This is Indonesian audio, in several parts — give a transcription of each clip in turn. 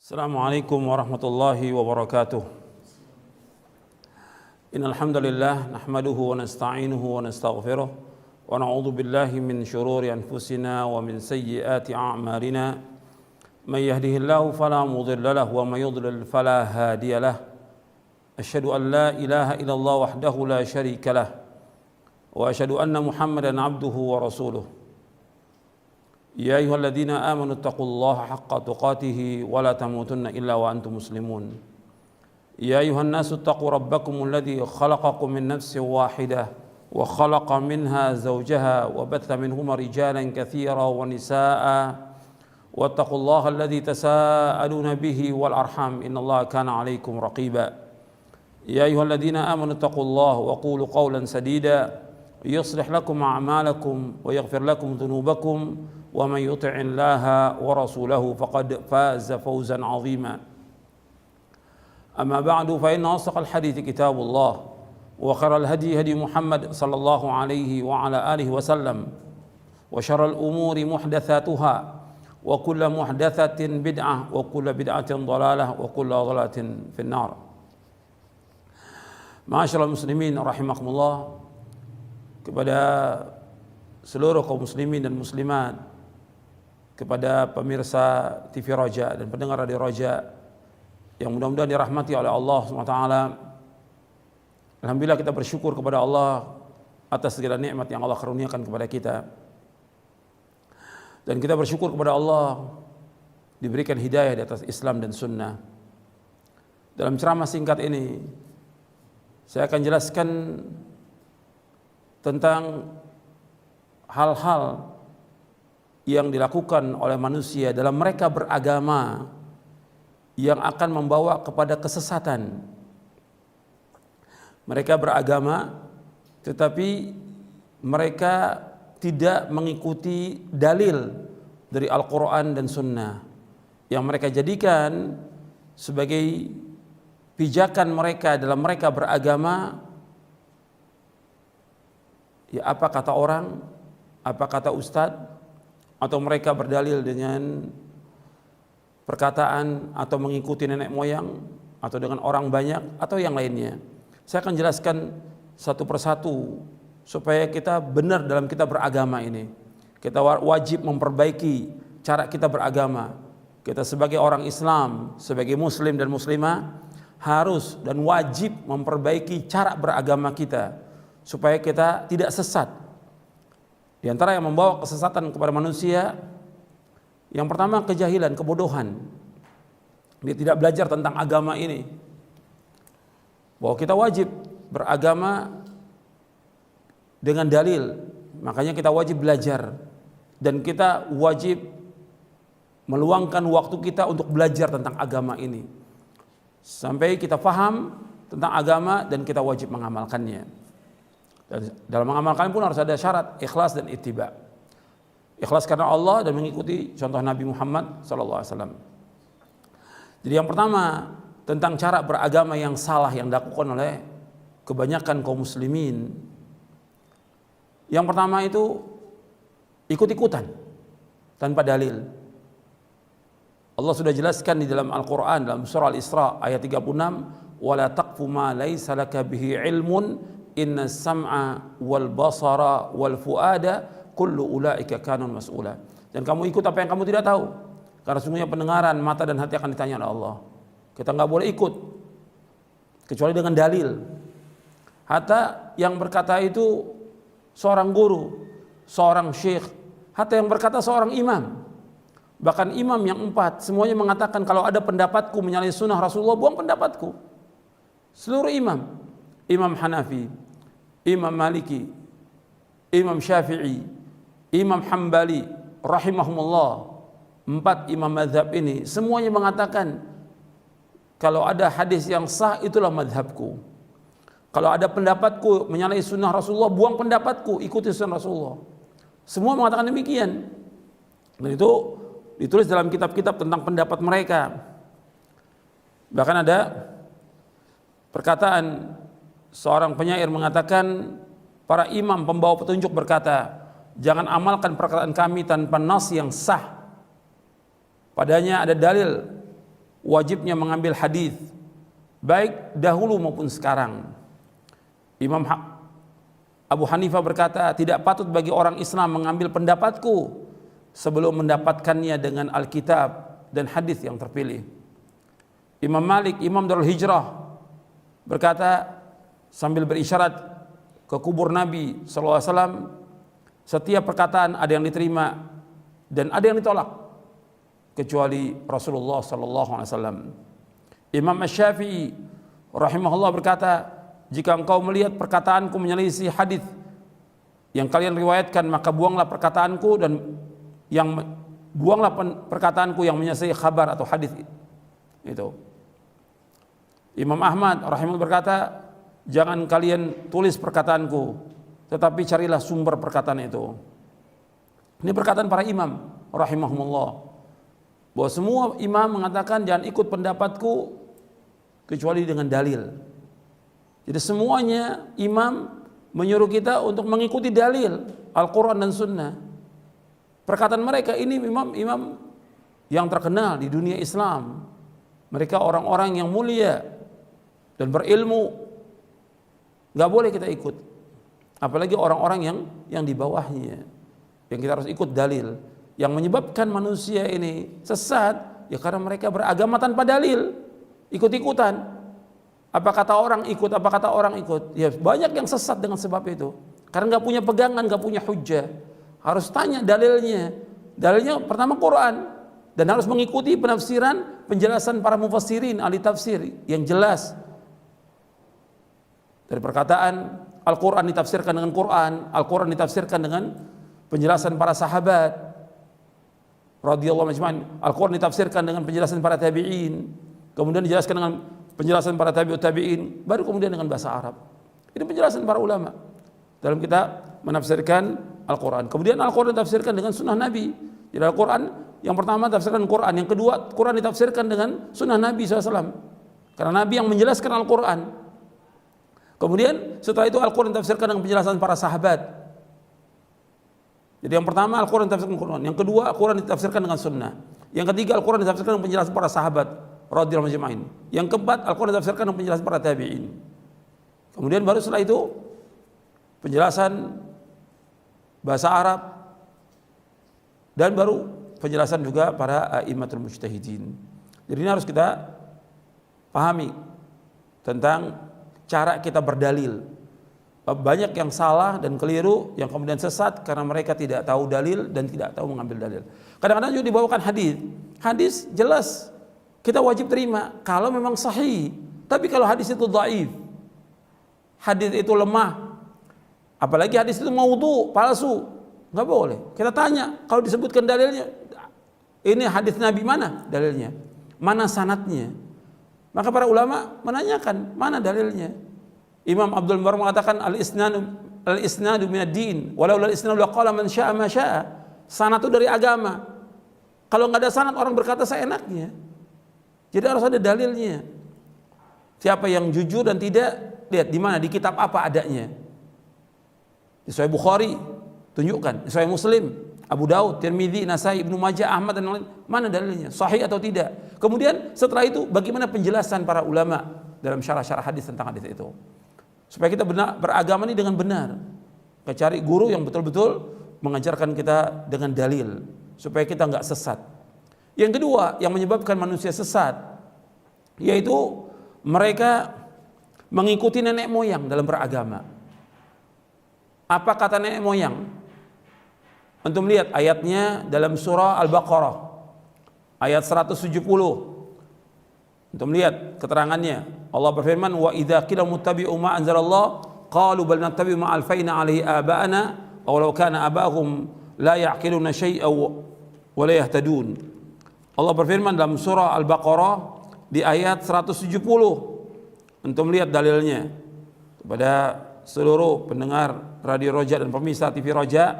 Assalamualaikum warahmatullahi wabarakatuh. Innal hamdalillah nahmaduhu wa nasta'inuhu wa nastaghfiruh wa na'udzu billahi min shururi anfusina wa min sayyiati a'malina. May yahdihillahu fala mudilla lahu wa may yudlil fala hadiya lahu. Asyhadu an la ilaha illallah wahdahu la syarika lah wa asyhadu anna Muhammadan abduhu wa rasuluh. Ya ayyuhalladzina amanu taqullaha haqqa tuqatih wa la tamutunna illa wa antum muslimun. Ya ayyuhan nasu taqu rabbakumul ladzi khalaqakum min nafsin wahidah wa khalaqa minha zawjaha wa batha minhuma rijalan katsiran wa nisaa'a wattaqullaha alladzi tasaaluna bihi wal arham innallaha kana 'alaikum raqiba. Ya ayyuhalladzina amanu taqullaha wa qulu qawlan sadida yuslih lakum a'malakum wa yaghfir lakum dhunubakum wa man yuti'illaha wa rasulahu faqad faza fawzan 'azima. Amma ba'du fa inna asdaqal hadithi kitabullah wa khairal hadi hadi Muhammad sallallahu alaihi wa ala alihi wa sallam wa syarral umuri muhdatsatuha wa kullu muhdatsatin bid'ah wa kullu bid'atin dhalalah wa kullu dhalalatin finnar. Ma'asyiral muslimin rahimakumullah, kepada seluruh kaum muslimin dan muslimat, kepada pemirsa TV Raja dan pendengar Radio Raja yang mudah-mudahan dirahmati oleh Allah SWT. Alhamdulillah kita bersyukur kepada Allah atas segala nikmat yang Allah karuniakan kepada kita. Dan kita bersyukur kepada Allah diberikan hidayah di atas Islam dan Sunnah. Dalam ceramah singkat ini saya akan jelaskan tentang hal-hal yang dilakukan oleh manusia dalam mereka beragama yang akan membawa kepada kesesatan. Mereka beragama tetapi mereka tidak mengikuti dalil dari Al-Quran dan Sunnah yang mereka jadikan sebagai pijakan mereka dalam mereka beragama. Ya, apa kata orang, apa kata ustadz, atau mereka berdalil dengan perkataan atau mengikuti nenek moyang atau dengan orang banyak atau yang lainnya. Saya akan jelaskan satu persatu supaya kita benar dalam kita beragama ini. Kita wajib memperbaiki cara kita beragama. Kita sebagai orang Islam, sebagai muslim dan muslimah harus dan wajib memperbaiki cara beragama kita supaya kita tidak sesat. Di antara yang membawa kesesatan kepada manusia, yang pertama kejahilan, kebodohan. Dia tidak belajar tentang agama ini. Bahwa kita wajib beragama dengan dalil, makanya kita wajib belajar. Dan kita wajib meluangkan waktu kita untuk belajar tentang agama ini. Sampai kita paham tentang agama dan kita wajib mengamalkannya. Dan dalam mengamalkan pun harus ada syarat ikhlas dan ittiba. Ikhlas karena Allah dan mengikuti contoh Nabi Muhammad SAW. Jadi yang pertama tentang cara beragama yang salah yang dilakukan oleh kebanyakan kaum muslimin. Yang pertama itu ikut-ikutan tanpa dalil. Allah sudah jelaskan di dalam Al-Quran dalam surah Al-Isra ayat 36, wala taqfu ma laysa laka bihi ilmun inna sam'a wal basara wal fuada kullu ulaika kanun mas'ula. Dan kamu ikut apa yang kamu tidak tahu, karena sungguhnya pendengaran, mata dan hati akan ditanya oleh Allah. Kita nggak boleh ikut kecuali dengan dalil. Hatta yang berkata itu seorang guru, seorang syekh, hatta yang berkata seorang imam, bahkan imam yang 4 semuanya mengatakan kalau ada pendapatku menyalahi sunnah Rasulullah, buang pendapatku. Seluruh imam, Imam Hanafi, Imam Maliki, Imam Syafi'i, Imam Hambali rahimahumullah, 4 imam mazhab ini semuanya mengatakan kalau ada hadis yang sah itulah mazhabku. Kalau ada pendapatku menyalahi sunnah Rasulullah, buang pendapatku, ikuti sunnah Rasulullah. Semua mengatakan demikian. Dan itu ditulis dalam kitab-kitab tentang pendapat mereka. Bahkan ada perkataan seorang penyair mengatakan, para imam pembawa petunjuk berkata, jangan amalkan perkataan kami tanpa nas yang sah. Padanya ada dalil wajibnya mengambil hadis baik dahulu maupun sekarang. Imam Abu Hanifah berkata, tidak patut bagi orang Islam mengambil pendapatku sebelum mendapatkannya dengan Alkitab dan hadis yang terpilih. Imam Malik, Imam Darul Hijrah, berkata sambil berisyarat ke kubur Nabi SAW, setiap perkataan ada yang diterima dan ada yang ditolak kecuali Rasulullah SAW. Imam Asy-Syafi'i rahimahullah berkata, jika engkau melihat perkataanku menyelisih hadis yang kalian riwayatkan, maka buanglah perkataanku dan buanglah perkataanku yang menyelisih khabar atau hadis itu. Imam Ahmad rahimahullah berkata, jangan kalian tulis perkataanku, tetapi carilah sumber perkataan itu. Ini perkataan para imam rahimahumullah, bahwa semua imam mengatakan jangan ikut pendapatku kecuali dengan dalil. Jadi semuanya imam menyuruh kita untuk mengikuti dalil Al-Quran dan Sunnah. Perkataan mereka ini imam-imam yang terkenal di dunia Islam. Mereka orang-orang yang mulia dan berilmu. Gak boleh kita ikut. Apalagi orang-orang yang di bawahnya, yang kita harus ikut dalil. Yang menyebabkan manusia ini sesat ya karena mereka beragama tanpa dalil, ikut-ikutan. Apa kata orang ikut, apa kata orang ikut. Ya banyak yang sesat dengan sebab itu. Karena nggak punya pegangan, nggak punya hujjah. Harus tanya dalilnya. Dalilnya pertama Quran, dan harus mengikuti penafsiran, penjelasan para mufassirin, ahli tafsir yang jelas. Dari perkataan Al-Quran ditafsirkan dengan Quran, Al-Quran ditafsirkan dengan penjelasan para sahabat radhiyallahu anhum. Al-Quran ditafsirkan dengan penjelasan para tabi'in, kemudian dijelaskan dengan penjelasan para tabi'ut tabi'in, baru kemudian dengan bahasa Arab. Ini penjelasan para ulama dalam kita menafsirkan Al-Quran. Kemudian Al-Quran ditafsirkan dengan sunnah Nabi. Jadi Al-Quran yang pertama ditafsirkan Quran, yang kedua Quran ditafsirkan dengan sunnah Nabi SAW, karena Nabi yang menjelaskan Al-Quran. Kemudian setelah itu Al-Quran ditafsirkan dengan penjelasan para sahabat. Jadi yang pertama Al-Quran ditafsirkan Quran, yang kedua Al-Quran ditafsirkan dengan sunnah, yang ketiga Al-Quran ditafsirkan dengan penjelasan para sahabat radhiyallahu anhum, yang keempat Al-Quran ditafsirkan dengan penjelasan para tabi'in. Kemudian baru setelah itu penjelasan bahasa Arab, dan baru penjelasan juga para a'immatul mujtahidin. Jadi ini harus kita pahami tentang cara kita berdalil. Banyak yang salah dan keliru, yang kemudian sesat karena mereka tidak tahu dalil dan tidak tahu mengambil dalil. Kadang-kadang juga dibawakan hadis. Hadis jelas kita wajib terima kalau memang sahih. Tapi kalau hadis itu dhaif, hadis itu lemah, apalagi hadis itu maudhu, palsu, nggak boleh. Kita tanya, kalau disebutkan dalilnya, ini hadis Nabi mana dalilnya? Mana sanadnya? Maka para ulama menanyakan, mana dalilnya? Imam Abdul Mubarak mengatakan al-isnadu minad din, walau al-isnadu laqala man syaa ma syaa. Sanad itu dari agama. Kalau nggak ada sanad, orang berkata seenaknya. Jadi harus ada dalilnya. Siapa yang jujur dan tidak, lihat di mana, di kitab apa adanya. Di Sahih Bukhari tunjukkan, di Sahih Muslim, Abu Daud, Tirmidzi, Nasai, Ibnu Majah, Ahmad dan lain, mana dalilnya, sahih atau tidak. Kemudian setelah itu bagaimana penjelasan para ulama dalam syarah-syarah hadis tentang hadis itu, supaya kita beragama ini dengan benar. Kita cari guru yang betul-betul mengajarkan kita dengan dalil supaya kita nggak sesat. Yang kedua yang menyebabkan manusia sesat, yaitu mereka mengikuti nenek moyang dalam beragama. Apa kata nenek moyang? Antum lihat ayatnya dalam surah Al-Baqarah ayat 170. Antum lihat keterangannya. Allah berfirman, wa idza qila muttabi'u ma anzalallah qalu bal nattabi'u ma alfayna 'alaihi aba'ana aw law kana aba'uhum la ya'qiluna syai'an wa la yahtadun. Allah berfirman dalam surah Al-Baqarah di ayat 170. Antum lihat dalilnya. Kepada seluruh pendengar Radio Roja dan pemirsa TV Roja,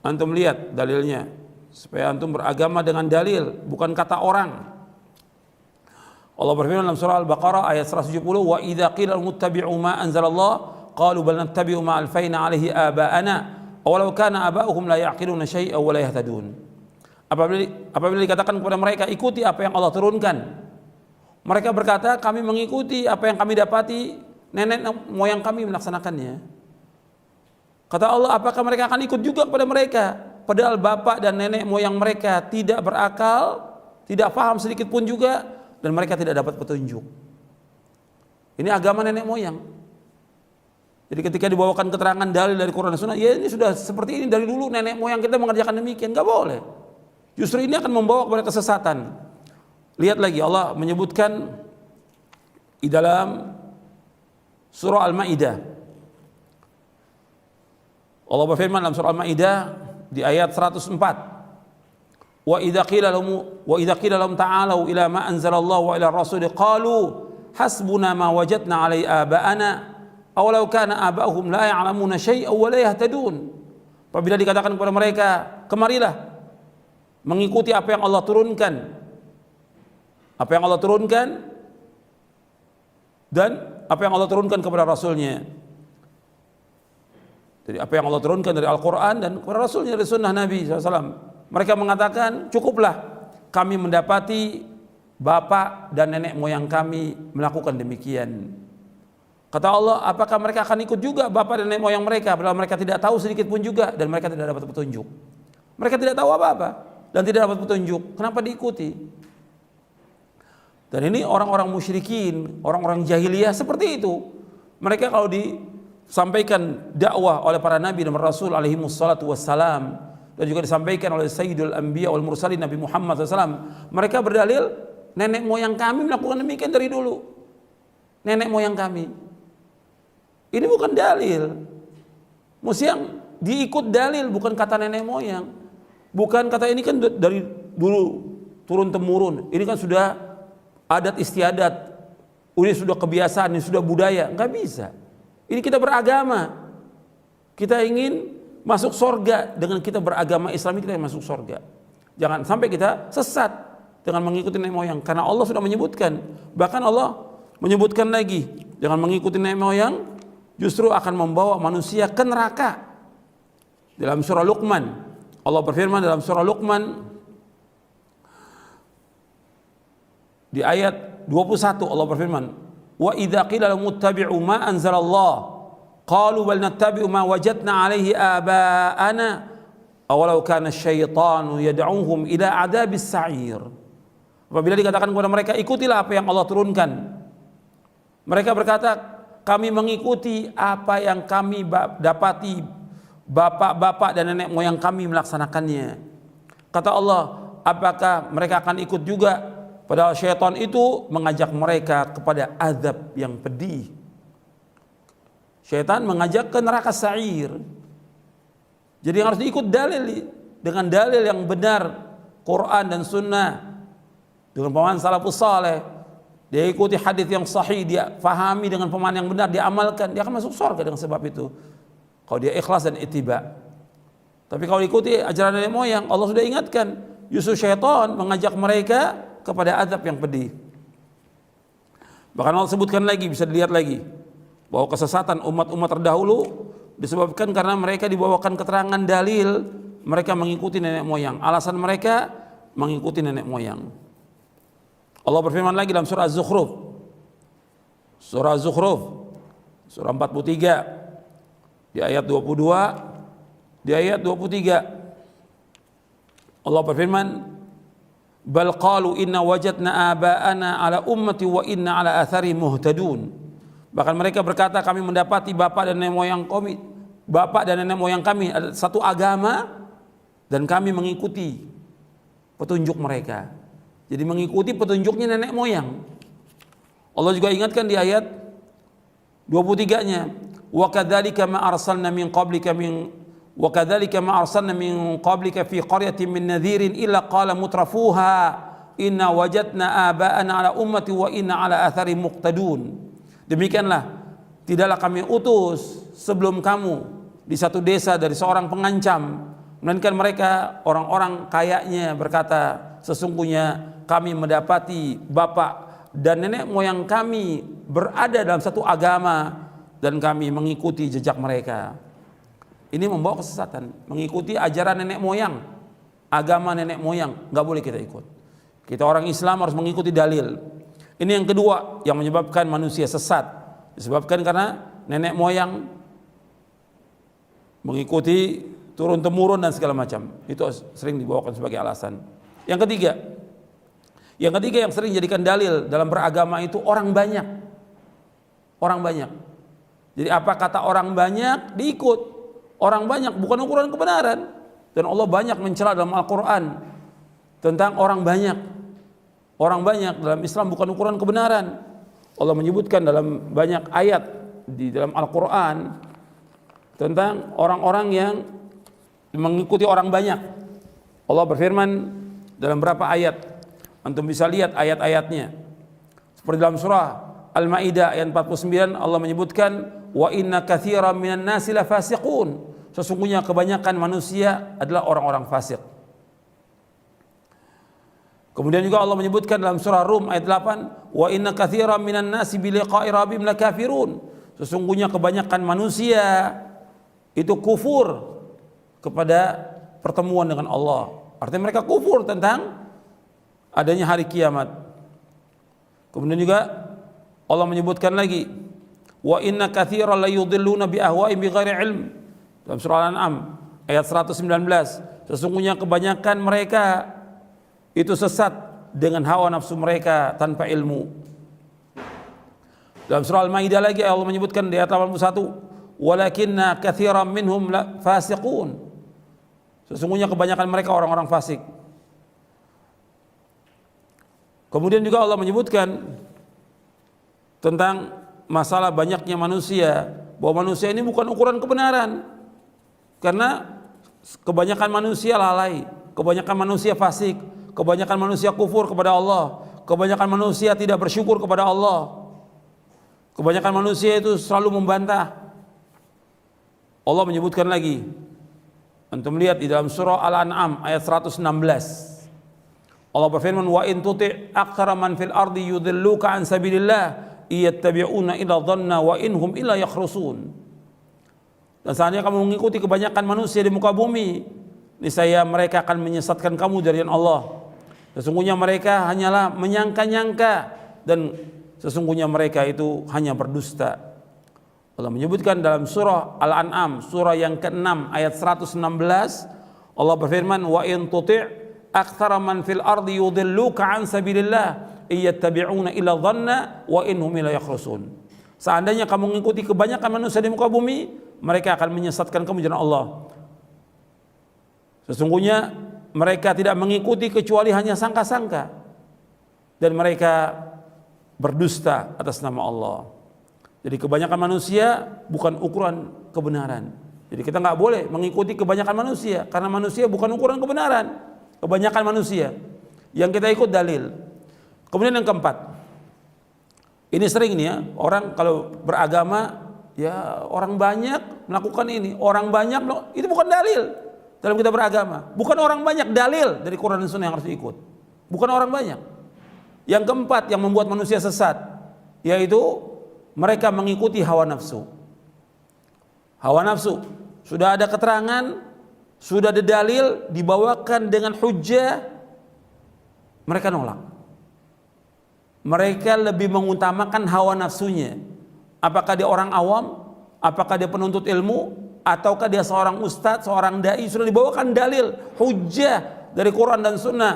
antum lihat dalilnya supaya antum beragama dengan dalil, bukan kata orang. Allah berfirman dalam surah Al-Baqarah ayat 170, wa idza qila muttabi'u ma anzalallah qalu bal nattabi'u ma alfayna 'alaihi aba'ana aw law kana aba'uhum la ya'qiluna syai'an wa la yahtadun. Apabila dikatakan kepada mereka ikuti apa yang Allah turunkan, Mereka berkata, kami mengikuti apa yang kami dapati nenek moyang kami melaksanakannya. Kata Allah, apakah mereka akan ikut juga kepada mereka? Padahal bapak dan nenek moyang mereka tidak berakal, tidak paham sedikit pun juga, dan mereka tidak dapat petunjuk. Ini agama nenek moyang. Jadi ketika dibawakan keterangan dalil dari Quran dan Sunnah, ya ini sudah seperti ini dari dulu nenek moyang kita mengerjakan demikian, nggak boleh. Justru ini akan membawa kepada kesesatan. Lihat lagi Allah menyebutkan di dalam surah Al-Maidah. Allah berfirman dalam surah Al-Maidah di ayat 104. Wa idza qila lahum ta'alu ila ma anzalallahu wa ila ar-rasul qalu hasbuna ma wajadna 'alai aba'ana aw law kana aba'uhum la ya'lamuna syai'an wa la yahtadun. Apabila dikatakan kepada mereka, kemarilah mengikuti apa yang Allah turunkan. Apa yang Allah turunkan dan apa yang Allah turunkan kepada Rasulnya. Jadi apa yang Allah turunkan dari Al-Quran dan kepada Rasulnya dari Sunnah Nabi SAW. Mereka mengatakan, cukuplah kami mendapati bapak dan nenek moyang kami melakukan demikian. Kata Allah, apakah mereka akan ikut juga bapak dan nenek moyang mereka, padahal mereka tidak tahu sedikit pun juga dan mereka tidak dapat petunjuk. Mereka tidak tahu apa-apa dan tidak dapat petunjuk. Kenapa diikuti? Dan ini orang-orang musyrikin, orang-orang jahiliyah seperti itu. Mereka kalau disampaikan dakwah oleh para nabi dan rasul alaihi wassalatu wassalam, dan juga disampaikan oleh Sayyidul Anbiya wal Mursalin Nabi Muhammad SAW, mereka berdalil nenek moyang kami melakukan demikian dari dulu. Nenek moyang kami. Ini bukan dalil. Mesti yang diikut dalil, bukan kata nenek moyang. Bukan kata ini kan dari dulu turun temurun. Ini kan sudah adat istiadat. Ini sudah kebiasaan, ini sudah budaya. Enggak bisa. Ini kita beragama. Kita ingin masuk sorga dengan kita beragama Islam, kita masuk sorga. Jangan sampai kita sesat dengan mengikuti nenek moyang, karena Allah sudah menyebutkan. Bahkan Allah menyebutkan lagi, jangan mengikuti nenek moyang, justru akan membawa manusia ke neraka. Dalam surah Luqman, Allah berfirman dalam surah Luqman di ayat 21, Allah berfirman, wa idza qila lahum ittabi'u ma anzalallah qalu bal nattabi'u ma wajadna 'alaihi aba'ana awalau kana asyaitanu yad'uhum ila adzabis sa'ir. Apabila dikatakan kepada mereka, ikutilah apa yang Allah turunkan, mereka berkata, kami mengikuti apa yang kami dapati bapak-bapak dan nenek moyang kami melaksanakannya. Kata Allah, apakah mereka akan ikut juga? Padahal syaitan itu mengajak mereka kepada azab yang pedih. Syaitan mengajak ke neraka sa'ir. Jadi harus diikut dalil, dengan dalil yang benar, Quran dan Sunnah, dengan pemahaman salafus saleh. Dia ikuti hadis yang sahih, dia fahami dengan pemahaman yang benar, dia amalkan, dia akan masuk surga dengan sebab itu. Kalau dia ikhlas dan ittiba. Tapi kalau ikuti ajaran nenek moyang, Allah sudah ingatkan, justru syaitan mengajak mereka kepada azab yang pedih. Bahkan Allah sebutkan lagi, bisa dilihat lagi, bahwa kesesatan umat-umat terdahulu disebabkan karena mereka dibawakan keterangan dalil, mereka mengikuti nenek moyang. Alasan mereka mengikuti nenek moyang. Allah berfirman lagi dalam surah Az-Zukhruf. Surah Az-Zukhruf, surah 43, di ayat 22, di ayat 23. Allah berfirman, bal qalu inna wajadna aba'ana ala ummati wa inna ala athari muhtadun. Bahkan mereka berkata, kami mendapati bapak dan nenek moyang kami, bapak dan nenek moyang kami ada satu agama dan kami mengikuti petunjuk mereka. Jadi mengikuti petunjuknya nenek moyang. Allah juga ingatkan di ayat 23-nya, wa kadzalika ma arsalna min qablika fi qaryatin min nadhirin illa qala mutrafuha inna wajadna aba'ana ala ummati wa inna ala athari muqtadun. Demikianlah tidaklah kami utus sebelum kamu di satu desa dari seorang pengancam, melainkan mereka orang-orang kayanya berkata, sesungguhnya kami mendapati bapak dan nenek moyang kami berada dalam satu agama dan kami mengikuti jejak mereka. Ini membawa kesesatan, mengikuti ajaran nenek moyang, agama nenek moyang, nggak boleh kita ikut. Kita orang Islam harus mengikuti dalil. Ini yang kedua yang menyebabkan manusia sesat, disebabkan karena nenek moyang mengikuti turun temurun dan segala macam. Itu sering dibawakan sebagai alasan. Yang ketiga yang sering jadikan dalil dalam beragama itu orang banyak. Orang banyak. Jadi apa kata orang banyak diikut. Orang banyak bukan ukuran kebenaran. Dan Allah banyak mencela dalam Al-Quran tentang orang banyak. Orang banyak dalam Islam bukan ukuran kebenaran. Allah menyebutkan dalam banyak ayat di dalam Al-Quran tentang orang-orang yang mengikuti orang banyak. Allah berfirman dalam berapa ayat, antum bisa lihat ayat-ayatnya. Seperti dalam surah Al-Maidah ayat 49, Allah menyebutkan wa inna katsiran minan nasi lafasiqun. Sesungguhnya kebanyakan manusia adalah orang-orang fasik. Kemudian juga Allah menyebutkan dalam surah Rum ayat 8, wa inna katsiran minan nasi bi liqa'i rabbihim lakafirun. Sesungguhnya kebanyakan manusia itu kufur kepada pertemuan dengan Allah. Artinya mereka kufur tentang adanya hari kiamat. Kemudian juga Allah menyebutkan lagi, wa inna katsiran la yudhilluna bi ahwa'ihim bighairi ilm. Dalam surah Al-An'am ayat 119, sesungguhnya kebanyakan mereka itu sesat dengan hawa nafsu mereka tanpa ilmu. Dalam surah Al-Maidah lagi Allah menyebutkan di ayat 81, walakinna katsiran minhum fasiqun. Sesungguhnya kebanyakan mereka orang-orang fasik. Kemudian juga Allah menyebutkan tentang masalah banyaknya manusia, bahwa manusia ini bukan ukuran kebenaran. Karena kebanyakan manusia lalai, kebanyakan manusia fasik, kebanyakan manusia kufur kepada Allah, kebanyakan manusia tidak bersyukur kepada Allah, kebanyakan manusia itu selalu membantah. Allah menyebutkan lagi, antum lihat di dalam surah Al-An'am ayat 116, Allah berfirman, wa in tuti' aktsara man fil ardi yudilluka an sabilillah iyattabi'una illa dhanna wa inhum illa yakhrusun. Dan seandainya kamu mengikuti kebanyakan manusia di muka bumi, niscaya mereka akan menyesatkan kamu dari Allah. Sesungguhnya mereka hanyalah menyangka-nyangka dan sesungguhnya mereka itu hanya berdusta. Allah menyebutkan dalam surah Al-An'am, surah yang ke-6 ayat 116, Allah berfirman, wa in tuti' aktsara man fil ardi yudilluka an sabilillah iyattabi'una illa dhanna wa inhum illa yakhrusun. Seandainya kamu mengikuti kebanyakan manusia di muka bumi, mereka akan menyesatkan kamu dari Allah. Sesungguhnya mereka tidak mengikuti kecuali hanya sangka-sangka, dan mereka berdusta atas nama Allah. Jadi kebanyakan manusia bukan ukuran kebenaran. Jadi kita nggak boleh mengikuti kebanyakan manusia, karena manusia bukan ukuran kebenaran. Kebanyakan manusia yang kita ikut dalil. Kemudian yang keempat, ini sering nih ya, orang kalau beragama, ya orang banyak melakukan ini, orang banyak, itu bukan dalil dalam kita beragama. Bukan orang banyak dalil dari Quran dan Sunnah yang harus diikut. Bukan orang banyak. Yang keempat yang membuat manusia sesat, yaitu mereka mengikuti hawa nafsu. Hawa nafsu, sudah ada keterangan, sudah ada dalil, dibawakan dengan hujjah, mereka nolak. Mereka lebih mengutamakan hawa nafsunya. Apakah dia orang awam, apakah dia penuntut ilmu, ataukah dia seorang ustadz, seorang dai, sudah dibawakan dalil, hujjah dari Quran dan Sunnah,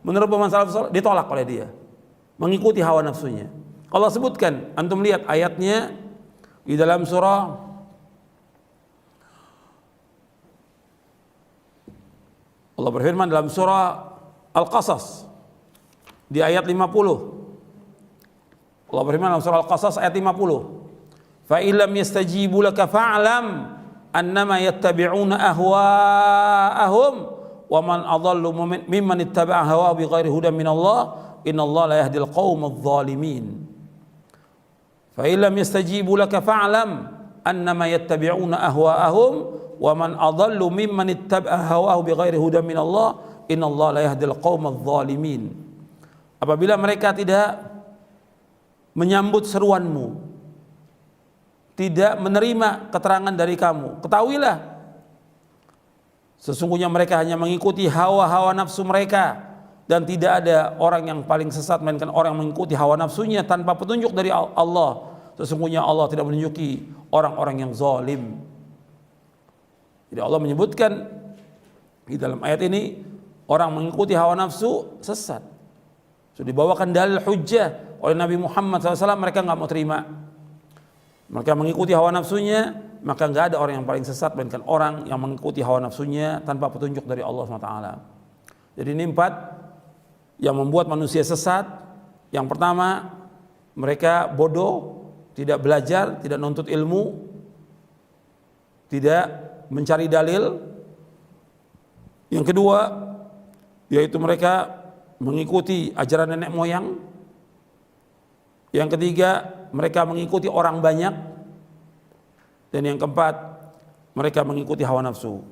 menurut pemahaman salaf saleh, ditolak oleh dia, mengikuti hawa nafsunya. Allah sebutkan, antum lihat ayatnya di dalam surah Allah berfirman dalam surah Al-Qasas di ayat 50. Allah berfirman dalam surah Al-Qasas ayat 50. Fa illam yastajibu laka fa'lam annama yattabi'una ahwa'ahum wa man adallu mimman ittaba'a hawa bighairi hudan minallah innallaha la yahdil qaumadh dhalimin. Fa illam yastajibu laka fa'lam annama yattabi'una ahwa'ahum wa man adallu mimman ittaba'a hawahu bighairi hudan minallah innallaha la yahdil qaumadh dhalimin. Apabila mereka tidak menyambut seruanmu, tidak menerima keterangan dari kamu, ketahuilah sesungguhnya mereka hanya mengikuti hawa-hawa nafsu mereka, dan tidak ada orang yang paling sesat melainkan orang yang mengikuti hawa nafsunya tanpa petunjuk dari Allah. Sesungguhnya Allah tidak menunjuki orang-orang yang zalim. Jadi Allah menyebutkan di dalam ayat ini orang mengikuti hawa nafsu sesat. Sudah dibawakan dalil hujjah oleh Nabi Muhammad SAW, mereka nggak mau terima. Mereka mengikuti hawa nafsunya, maka nggak ada orang yang paling sesat melainkan orang yang mengikuti hawa nafsunya tanpa petunjuk dari Allah SWT. Jadi ini 4 yang membuat manusia sesat. Yang pertama, mereka bodoh, tidak belajar, tidak nuntut ilmu, tidak mencari dalil. Yang kedua, yaitu mereka mengikuti ajaran nenek moyang. Yang ketiga, mereka mengikuti orang banyak. Dan yang keempat, mereka mengikuti hawa nafsu.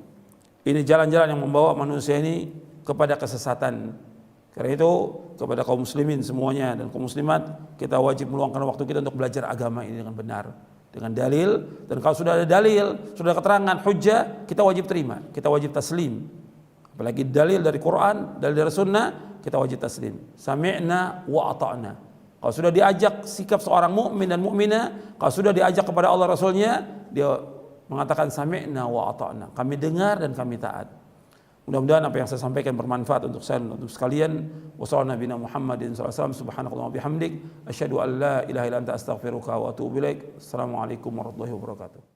Ini jalan-jalan yang membawa manusia ini kepada kesesatan. Karena itu kepada kaum muslimin semuanya dan kaum muslimat, kita wajib meluangkan waktu kita untuk belajar agama ini dengan benar, dengan dalil. Dan kalau sudah ada dalil, sudah ada keterangan hujjah, kita wajib terima, kita wajib taslim. Apalagi dalil dari Quran, dalil dari Sunnah, kita wajib taslim. Sami'na wa ata'na. Kalau sudah diajak sikap seorang mukmin dan mukminah, kalau sudah diajak kepada Allah Rasulnya, dia mengatakan sami'na wa ata'na. Kami dengar dan kami taat. Mudah-mudahan apa yang saya sampaikan bermanfaat untuk saya dan untuk sekalian. Wassallallahu nabiyana Muhammadin sallallahu alaihi wasallam, subhanakallahumma bihamdik, asyhadu an la ilaha illa anta astaghfiruka wa atubu ilaik. Assalamualaikum warahmatullahi wabarakatuh.